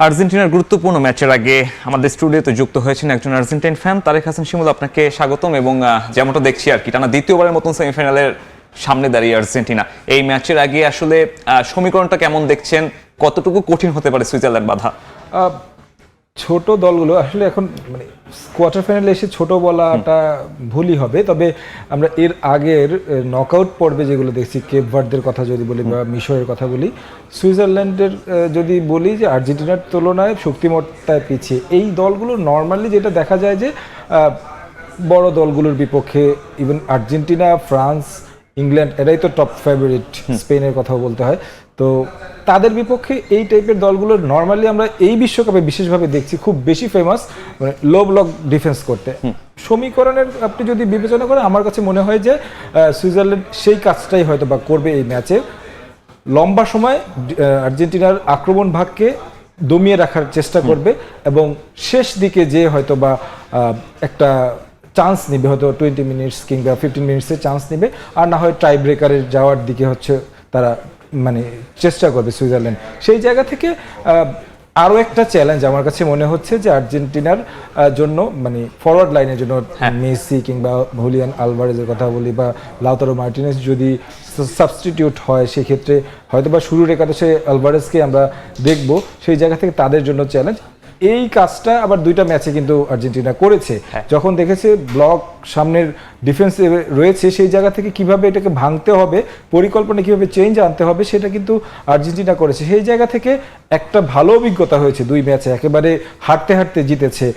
আর্জেন্টিনার গুরুত্বপূর্ণ ম্যাচের আগে আমাদের স্টুডিওতে যুক্ত হয়েছেন একজন আর্জেন্টাইন ফ্যান তারেক হাসান শিমুল। আপনাকে স্বাগতম। এবং যেমনটা দেখছি আর কি, টানা দ্বিতীয়বারের মতন সেমিফাইনালের সামনে দাঁড়িয়ে আর্জেন্টিনা। এই ম্যাচের আগে আসলে সমীকরণটা কেমন দেখছেন? কতটুকু কঠিন হতে পারে সুইজারল্যান্ড বাধা? ছোট দলগুলো আসলে এখন মানে কোয়ার্টার ফাইনালে এসে ছোট বলাটা ভুলই হবে। তবে আমরা এর আগের নকআউট পর্বে যেগুলো দেখছি, কেপ ভার্দের কথা যদি বলি বা মিশরের কথা বলি, সুইজারল্যান্ডের যদি বলি যে আর্জেন্টিনার তুলনায় শক্তিমত্তায় পিছিয়ে, এই দলগুলো নর্মালি যেটা দেখা যায় যে বড় দলগুলোর বিপক্ষে ইভেন আর্জেন্টিনা, ফ্রান্স, ইংল্যান্ড এরাই তো টপ ফেভারিট, স্পেনের কথাও বলতে হয়। তো তাদের বিপক্ষে এই টাইপের দলগুলো নর্মালি আমরা এই বিশ্বকাপে বিশেষভাবে দেখছি খুব বেশি ফেমাস মানে লো ব্লক ডিফেন্স করতে। সমীকরণের আপনি যদি বিবেচনা করেন, আমার কাছে মনে হয় যে সুইজারল্যান্ড সেই কাজটাই হয়তো বা করবে এই ম্যাচে। লম্বা সময় আর্জেন্টিনার আক্রমণ ভাগকে দমিয়ে রাখার চেষ্টা করবে এবং শেষ দিকে যে হয়তো বা একটা চান্স নিবে, হয়তো 20 মিনিটস কিংবা 15 মিনিটসের চান্স নিবে, আর না হয় টাই ব্রেকারে যাওয়ার দিকে হচ্ছে তারা মানে চেষ্টা করবে সুইজারল্যান্ড। সেই জায়গা থেকে আরও একটা চ্যালেঞ্জ আমার কাছে মনে হচ্ছে যে আর্জেন্টিনার জন্য মানে ফরওয়ার্ড লাইনের জন্য মেসি কিংবা হুলিয়ান আলভারেজের কথা বলি বা লাউতারো মার্টিনেজ যদি সাবস্টিটিউট হয়, সেক্ষেত্রে হয়তো বা শুরুর একাদশে আলভারেজকে আমরা দেখব। সেই জায়গা থেকে তাদের জন্য চ্যালেঞ্জ। এই কাজটা আবার দুইটা ম্যাচে কিন্তু আর্জেন্টিনা করেছে। যখন দেখেছে ব্লক সামনের ডিফেন্সে রয়েছে, সেই জায়গা থেকে কিভাবে এটাকে ভাঙতে হবে, পরিকল্পনা কিভাবে চেঞ্জ আনতে হবে, সেটা কিন্তু আর্জেন্টিনা করেছে। সেই জায়গা থেকে একটা ভালো অভিজ্ঞতা হয়েছে দুই ম্যাচে, একেবারে হাঁটতে হাঁটতে জিতেছে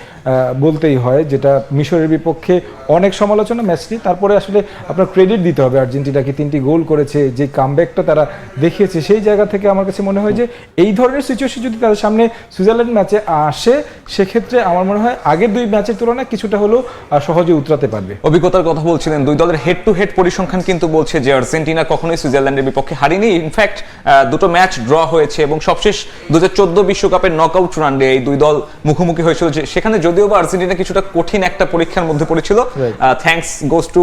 বলতেই হয়, যেটা মিশরের বিপক্ষে অনেক সমালোচনা ম্যাচটি। তারপরে আসলে আপনার ক্রেডিট দিতে হবে আর্জেন্টিনাকে, 3টি গোল করেছে, যে কামব্যাকটা তারা দেখিয়েছে। সেই জায়গা থেকে আমার কাছে মনে হয় যে এই ধরনের সিচুয়েশন যদি তাদের সামনে সুইজারল্যান্ড ম্যাচে আসে, সেক্ষেত্রে আমার মনে হয় আগের দুই ম্যাচের তুলনায় কিছুটা হলেও সহজে উতরাতে পারবে। অভিজ্ঞতার কথা বলছিলেন, দুই দলের হেড টু হেড পরিসংখ্যান কিন্তু বলছে যে আর্জেন্টিনা কখনোই সুইজারল্যান্ডের বিপক্ষে হারেনি। ইনফ্যাক্ট দুটো ম্যাচ ড্র হয়েছে এবং সবশেষ 2014 বিশ্বকাপের নকআউট রাউন্ডে এই দুই দল মুখোমুখি হয়েছিল, সেখানে যদিও বা আর্জেন্টিনা কিছুটা কঠিন একটা পরীক্ষার মধ্যে পড়েছিল। Thanks goes to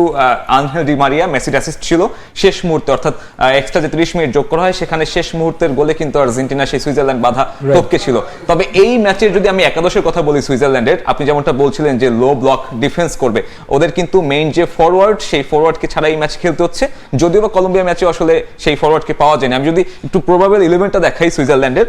Angel Di Maria, মেসির অ্যাসিস্ট ছিল শেষ মুহূর্তে, অর্থাৎ এক্সট্রা যে 30 মিনিট যোগ করা হয়, সেখানে শেষ মুহূর্তের গোলে কিন্তু আর্জেন্টিনা সেই সুইজারল্যান্ড বাধা টপকে ছিল। তবে এই ম্যাচের যদি আমি একাদশের কথা বলি সুইজারল্যান্ডের, আপনি যেমনটা বলছিলেন যে লো ব্লক ডিফেন্স করবে, ওদের কিন্তু মেইন যে ফরওয়ার্ড, সেই ফরওয়ার্ডকে ছাড়া এই ম্যাচ খেলতে হচ্ছে। যদিও বা কলম্বিয়া ম্যাচে আসলে সেই ফরওয়ার্ডকে পাওয়া যায়নি। আমি যদি একটু প্রবাবল 11টা দেখাই সুইজারল্যান্ডের,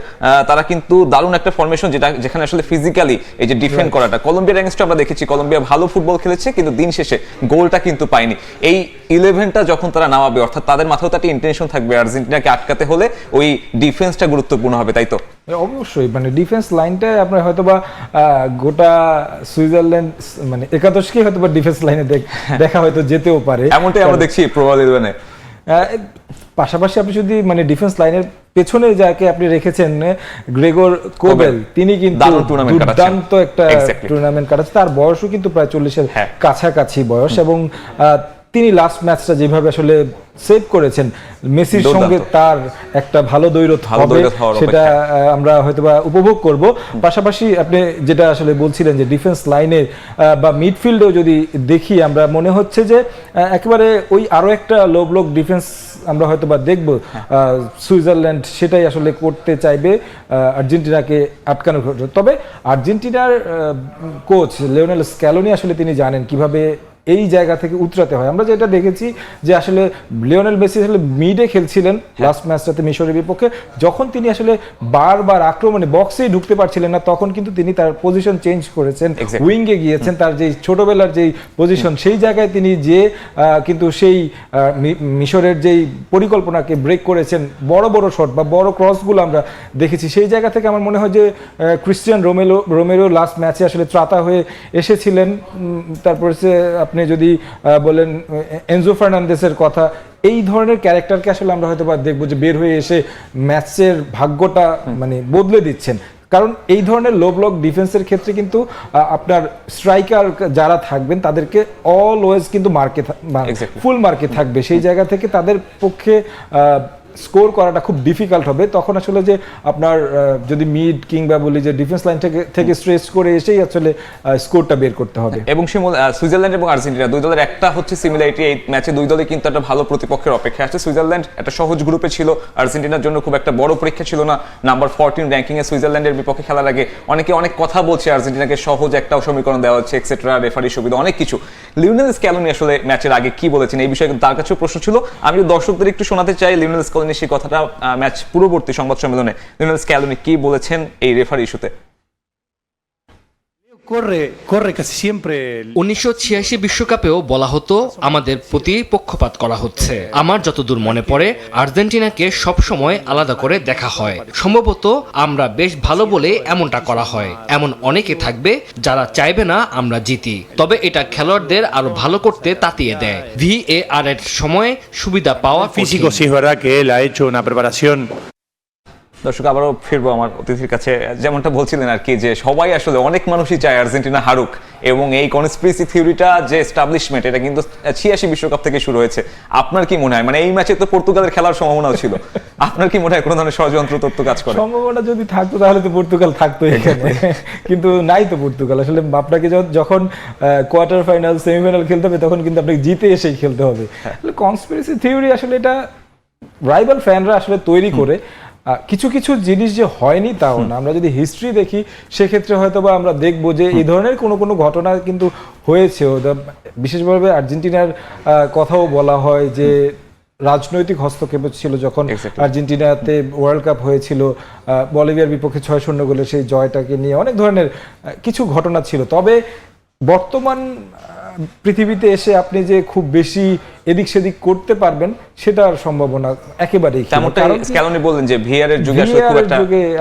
তারা কিন্তু দারুণ একটা ফরমেশন, যেখানে আসলে ফিজিক্যালি এই যে ডিফেন্ড করাটা, কলম্বিয়ার অ্যাগেইনস্টে আমরা দেখেছি কলম্বিয়া ভালো ফুটবল খেলেছে, কিন্তু দিন শেষে গোলটা কিন্তু পায়নি। এই 11টা যখন তারা নামাবে, অর্থাৎ তাদের মাথায় তো একটা ইন্টেনশন থাকবে আর্জেন্টিনাকে আটকাতে হলে ওই ডিফেন্সটা গুরুত্বপূর্ণ হবে, তাই তো? অবশ্যই মানে ডিফেন্স লাইনটা আপনার হয়তোবা গোটা সুইজারল্যান্ড মানে একাদশকে হয়তোবা ডিফেন্স লাইনে দেখা হয়তো যেতেও পারে, এমনটাই আমরা দেখছি প্রবাবল 11-এ। পাশাপাশি আপনি যদি মানে ডিফেন্স লাইনের পেছনে যাকে আপনি রেখেছেন গ্রেগর কোবেল, তিনি কিন্তু দুর্দান্ত একটা টুর্নামেন্ট কাটাচ্ছে। তার বয়সও কিন্তু প্রায় 40-এর কাছাকাছি বয়স, এবং তিনি লাস্ট ম্যাচটা যেভাবে আসলে সেভ করেছেন, মেসির সঙ্গে তার একটা ভালো দ্বৈরথ হবে, সেটা আমরা হয়তোবা উপভোগ করব। পাশাপাশি আপনি যেটা আসলে বলছিলেন যে ডিফেন্স লাইনের বা মিডফিল্ডেও যদি দেখি, আমরা মনে হচ্ছে যে একেবারে ওই আরো একটা লো ব্লক ডিফেন্স আমরা হয়তোবা দেখব সুইজারল্যান্ড, সেটাই আসলে করতে চাইবে আর্জেন্টিনাকে আটকানোর ক্ষেত্রে। তবে আর্জেন্টিনার কোচ লিওনেল স্ক্যালোনি আসলে তিনি জানেন কিভাবে এই জায়গা থেকে উতরাতে হয়। আমরা যেটা দেখেছি যে আসলে লিওনেল মেসি আসলে মিডে খেলছিলেন লাস্ট ম্যাচটাতে মিশরের বিপক্ষে, যখন তিনি আসলে বারবার আক্রমণে বক্সেই ঢুকতে পারছিলেন না, তখন কিন্তু তিনি তার পজিশন চেঞ্জ করেছেন, উইঙ্গে গিয়েছেন। তার যেই ছোটবেলার যেই পজিশন, সেই জায়গায় তিনি যে কিন্তু সেই মিশরের যেই পরিকল্পনাকে ব্রেক করেছেন, বড় বড় শট বা বড় ক্রসগুলো আমরা দেখেছি। সেই জায়গা থেকে আমার মনে হয় যে ক্রিস্টিয়ান রোমেরো লাস্ট ম্যাচে আসলে ত্রাতা হয়ে এসেছিলেন। তারপরে আপনি যদি বলেন এনজো ফার্নান্দেসের কথা, এই ধরনের ক্যারেক্টারকে আসলে আমরা হয়তো বা দেখবো যে বের হয়ে এসে ম্যাচের ভাগ্যটা মানে বদলে দিচ্ছেন। কারণ এই ধরনের লো ব্লক ডিফেন্সের ক্ষেত্রে কিন্তু আপনার স্ট্রাইকার যারা থাকবেন, তাদেরকে অলওয়েজ কিন্তু মার্কে ফুল মার্কে থাকবে। সেই জায়গা থেকে তাদের পক্ষে স্কোর করাটা খুব ডিফিকাল্ট হবে, তখন আসলে যে আপনার যদি মিড কিংবা বলি যে ডিফেন্স লাইন থেকে স্ট্রেচ করে এসেই আসলে স্কোরটা বের করতে হবে। এবং শিমুল, সুইজারল্যান্ড এবং আর্জেন্টিনা দুই দলের একটা হচ্ছে সিমিলারিটি, এই ম্যাচে দুই দলই কিন্তু একটা ভালো প্রতিপক্ষের অপেক্ষা আছে। সুইজারল্যান্ড একটা সহজ গ্রুপে ছিল, আর্জেন্টিনার জন্য খুব একটা বড় পরীক্ষা ছিল না। নাম্বার 14 র্যাঙ্কিং এ সুইজারল্যান্ডের বিপক্ষে খেলার আগে অনেকে অনেক কথা বলছে, আর্জেন্টিনাকে সহজ একটা সমীকরণ দেওয়া হচ্ছে এক্সেট্রা, রেফারি সুবিধা অনেক কিছু। লিওনেল স্ক্যালোনি আসলে ম্যাচের আগে কি বলেছেন এই বিষয়ে কিন্তু তার কাছেও প্রশ্ন ছিল। আমি দর্শকদের একটু শোনাতে চাই লিওনেল স্ক্যালোনির সেই কথাটা ম্যাচ পূর্ববর্তী সংবাদ সম্মেলনে লিওনেল স্ক্যালোনি কি বলেছেন এই রেফারি ইস্যুতে। 1986 বিশ্বকাপেও বলা হতো আমাদের প্রতি পক্ষপাত করা হচ্ছে। আমার যতদূর মনে পড়ে আর্জেন্টিনাকে সবসময় আলাদা করে দেখা হয়। সম্ভবত আমরা বেশ ভালো বলে এমনটা করা হয়। এমন অনেকে থাকবে যারা চাইবে না আমরা জিতি, তবে এটা খেলোয়াড়দের আরো ভালো করতে তাতিয়ে দেয়। VAR এর সময় সুবিধা পাওয়া Físico, sí es verdad que él ha hecho una preparación. দর্শক, আবারও ফিরবো আমার অতিথির কাছে। যেমনটা বলছিলেন আর কি, যে সবাই আসলে অনেক মানুষই চায় আর্জেন্টিনা হারুক, এবং এই কনস্পিরেসি থিওরিটা যে এস্টাবলিশমেন্ট, এটা কিন্তু 86 বিশ্বকাপ থেকে শুরু হয়েছে। আপনার কি মনে হয়, মানে এই ম্যাচে তো পর্তুগালের খেলার সম্ভাবনাও ছিল, আপনার কি মনে হয় কোনো ধরনের ষড়যন্ত্র তত্ত্ব কাজ করে? সম্ভাবনা যদি থাকতো তাহলে তো পর্তুগাল থাকতো এখানে, কিন্তু নাই তো পর্তুগাল। আসলে আপনাকে যখন কোয়ার্টার ফাইনাল সেমিফাইনাল খেলতে হবে তখন কিন্তু আপনাকে জিতে এসেই খেলতে হবে। কনস্পিরেসি থিওরি আসলে এটা রাইভাল ফ্যানরা আসলে তৈরি করে। কিছু কিছু জিনিস যে হয়নি তাও না, আমরা যদি হিস্ট্রি দেখি সেক্ষেত্রে হয়তো বা আমরা দেখবো যে এই ধরনের কোনো কোনো ঘটনা কিন্তু হয়েছেও। বিশেষভাবে আর্জেন্টিনার কথাও বলা হয় যে রাজনৈতিক হস্তক্ষেপ ছিল যখন আর্জেন্টিনাতে ওয়ার্ল্ড কাপ হয়েছিল, বলিভিয়ার বিপক্ষে 6-0 গোলে সেই জয়টাকে নিয়ে অনেক ধরনের কিছু ঘটনা ছিল। তবে বর্তমান পৃথিবীতে এসে আপনি যে খুব বেশি এদিক সেদিক করতে পারবেন সেটার সম্ভাবনা একেবারেই স্ক্যালোনি বললেন যে ভিআর এর যুগে আসলে খুব একটা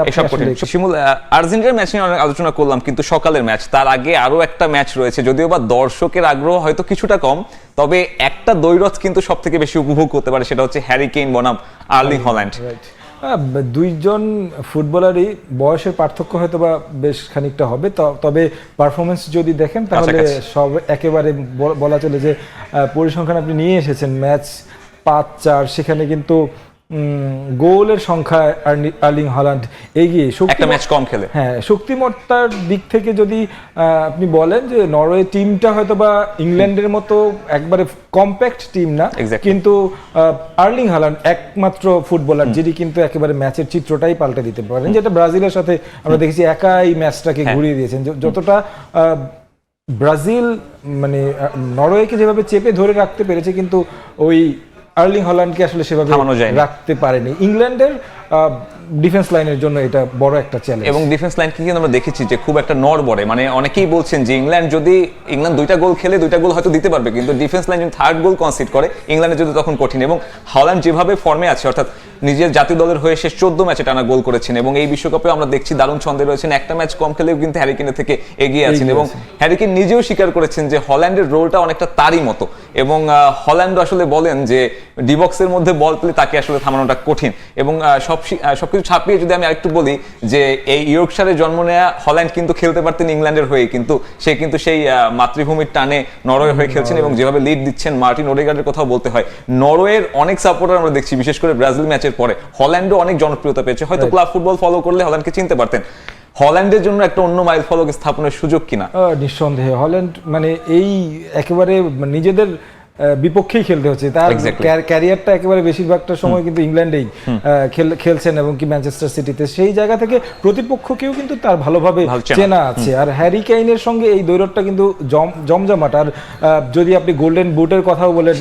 এসব কঠিন। শিমুল, আর্জেন্টিনার ম্যাচ নিয়ে অনেক আলোচনা করলাম, কিন্তু সকালের ম্যাচ, তার আগে আরো একটা ম্যাচ রয়েছে, যদিও বা দর্শকের আগ্রহ হয়তো কিছুটা কম, তবে একটা দ্বৈরথ কিন্তু সব থেকে বেশি উপভোগ করতে পারে, সেটা হচ্ছে হ্যারি কেইন বনাম আর্লিং হল্যান্ড। দুইজন ফুটবলারই বয়সের পার্থক্য হয়তো বা বেশ খানিকটা হবে, তবে পারফরমেন্স যদি দেখেন তাহলে সব একেবারে বলা চলে যে পরিসংখ্যান আপনি নিয়ে এসেছেন ম্যাচ 5-4, সেখানে কিন্তু গোলের সংখ্যা আর্লিং হল্যান্ড এগিয়ে, একটা ম্যাচ কম খেলে। হ্যাঁ, শক্তিমত্তার দিক থেকে যদি আপনি বলেন যে নরওয়ে টিমটা হয়তো বা ইংল্যান্ডের মতো একবারে কম্প্যাক্ট টিম না, কিন্তু আর্লিং হল্যান্ড একমাত্র ফুটবলার যিনি কিন্তু একেবারে ম্যাচের চিত্রটাই পাল্টে দিতে পারেন, যেটা ব্রাজিলের সাথে আমরা দেখেছি একাই ম্যাচটাকে ঘুরিয়ে দিয়েছেন। যতটা ব্রাজিল মানে নরওয়েকে যেভাবে চেপে ধরে রাখতে পেরেছে, কিন্তু ওই আর্লিং হল্যান্ডকে আসলে সেভাবে রাখতে পারেনি। ইংল্যান্ডের ডিফেন্স লাইনের জন্য এটা বড় একটা চ্যালেঞ্জ, এবং ডিফেন্স লাইনকে কিন্তু আমরা দেখেছি যে খুব একটা নড়বড়ে, মানে অনেকেই বলছেন যে ইংল্যান্ড 2টা গোল খেলে 2টা গোল হয়তো দিতে পারবে, কিন্তু ডিফেন্স লাইন যদি 3rd গোল কনসিড করে ইংল্যান্ডের যদি তখন কঠিন। এবং হল্যান্ড যেভাবে ফর্মে আছে, অর্থাৎ নিজের জাতীয় দলের হয়ে শেষ 14 ম্যাচে টানা গোল করেছেন, এবং এই বিশ্বকাপে আমরা দেখছি দারুণ ছন্দে রয়েছেন, একটা ম্যাচ কম খেলেও কিন্তু হ্যারি কেইনের থেকে এগিয়ে আছেন, এবং হ্যারি কেইন নিজেও স্বীকার করেছেন যে হল্যান্ডের রোলটা অনেকটা তারই মতো, এবং হল্যান্ড আসলে বলেন যে ডিবক্সের মধ্যে বল পেলে তাকে আসলে থামানোটা কঠিন। এবং সবকিছু ছাপিয়ে যদি আমি আরেকটু বলি যে এই ইয়র্কশারে জন্ম নেওয়া হল্যান্ড কিন্তু খেলতে পারতেন ইংল্যান্ডের হয়ে, কিন্তু সে কিন্তু সেই মাতৃভূমির টানে নরওয়ে হয়ে খেলছেন, এবং যেভাবে লিড দিচ্ছেন, মার্টিন ওডেগার্ডের কথাও বলতে হয়। নরওয়ের অনেক সাপোর্টার আমরা দেখছি, বিশেষ করে ব্রাজিল ম্যাচের পরে হল্যান্ডও অনেক জনপ্রিয়তা পেয়েছে। হয়তো ক্লাব ফুটবল ফলো করলে হল্যান্ডকে চিনতে পারতেন। হল্যান্ডের জন্য একটা অন্য মাইল ফলক স্থাপনের সুযোগ কিনা? নিঃসন্দেহে হল্যান্ড মানে এই একেবারে নিজেদের বিপক্ষেই খেলতে হচ্ছে, তার ক্যারিয়ারটা একেবারে বেশিরভাগটা সময় কিন্তু ইংল্যান্ডেই খেলছেন, এবং কি ম্যানচেস্টার সিটিতে, সেই জায়গা থেকে প্রতিপক্ষকেও কিন্তু তার ভালোভাবে চেনা আছে। আর হ্যারি কেইনের সঙ্গে এই দৈরথটা কিন্তু জমজমাট। আর যদি আপনি গোল্ডেন বুটের কথাও বলেন,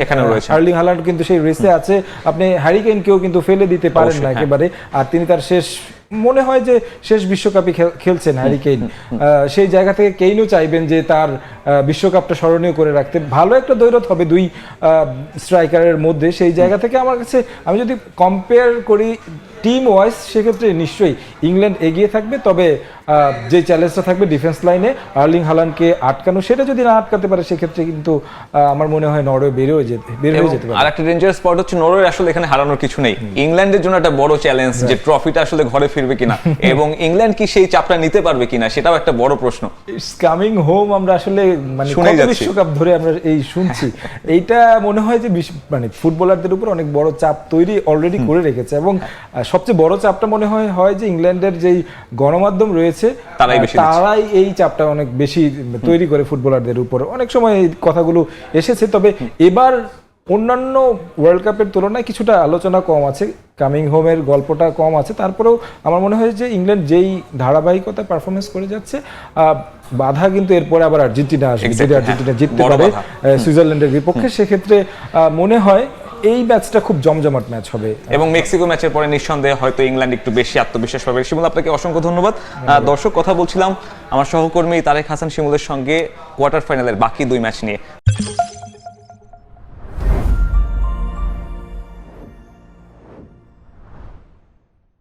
আর্লিং হল্যান্ড কিন্তু সেই রেসে আছে, আপনি হ্যারি কেইনকেও কিন্তু ফেলে দিতে পারেন না একেবারে। আর তিনি তার মনে হয় যে শেষ বিশ্বকাপে খেলছেন হ্যারি কেইন, সেই জায়গা থেকে কেইনও চাইবেন যে তার বিশ্বকাপটা স্মরণীয় করে রাখতে। ভালো একটা দ্বৈরথ হবে দুই স্ট্রাইকারের মধ্যে, সেই জায়গা থেকে আমার কাছে, আমি যদি কম্পেয়ার করি টিম ওয়াইজ সেক্ষেত্রে নিশ্চয়ই ইংল্যান্ড এগিয়ে থাকবে, তবে যে চ্যালেঞ্জটা থাকবে ডিফেন্স লাইনে আর্লিং হালান্ডকে আটকানো, সেটা যদি না আটকাতে পারে সেক্ষেত্রে কিন্তু আমার মনে হয় নরওয়ে বের হয়ে যেতে পারে। আর একটা ডেঞ্জারাস স্পট হচ্ছে নরওয়ে আসলে এখানে হারানোর কিছু নেই। ইংল্যান্ডের জন্য একটা বড় চ্যালেঞ্জ যে ট্রফিটা আসলে ঘরে ফিরবে কিনা এবং ইংল্যান্ড কি সেই চাপটা নিতে পারবে কিনা, সেটাও একটা বড় প্রশ্ন। ইটস কামিং হোম আমরা আসলে মানে শুনেই কত যাচ্ছি। বিশ্বকাপ ধরে আমরা এই শুনছি, এইটা মনে হয় যে মানে ফুটবলারদের উপর অনেক বড় চাপ তৈরি অলরেডি করে রেখেছে, এবং সবচেয়ে বড় চাপটা মনে হয় যে ইংল্যান্ডের যেই গণমাধ্যম রয়েছে তারাই বেশি দিচ্ছে। তারাই এই চাপটা অনেক বেশি তৈরি করে ফুটবলারদের উপর। অনেক সময় এই কথাগুলো এসেছে, তবে এবার অন্যান্য ওয়ার্ল্ড কাপের তুলনায় কিছুটা আলোচনা কম আছে, কামিং হোমের গল্পটা কম আছে। তারপরেও আমার মনে হয় যে ইংল্যান্ড যেই ধারাবাহিকতা পারফরমেন্স করে যাচ্ছে, বাধা কিন্তু এরপরে আবার আর্জেন্টিনা আসবে। যদি Exactly, আর্জেন্টিনা হ্যাঁ, জিততে বড় পারে বাধা। সুইজারল্যান্ডের বিপক্ষে, সেক্ষেত্রে মনে হয় এই ম্যাচটা খুব জমজমাট ম্যাচ হবে। এবং মেক্সিকো ম্যাচের পরে নিঃসন্দেহে হয়তো ইংল্যান্ড একটু বেশি আত্মবিশ্বাস পাবে। শিমুল, আপনাকে অসংখ্য ধন্যবাদ। দর্শক, কথা বলছিলাম আমার সহকর্মী তারেক হাসান শিমুলের সঙ্গে কোয়ার্টার ফাইনালের বাকি 2 ম্যাচ নিয়ে।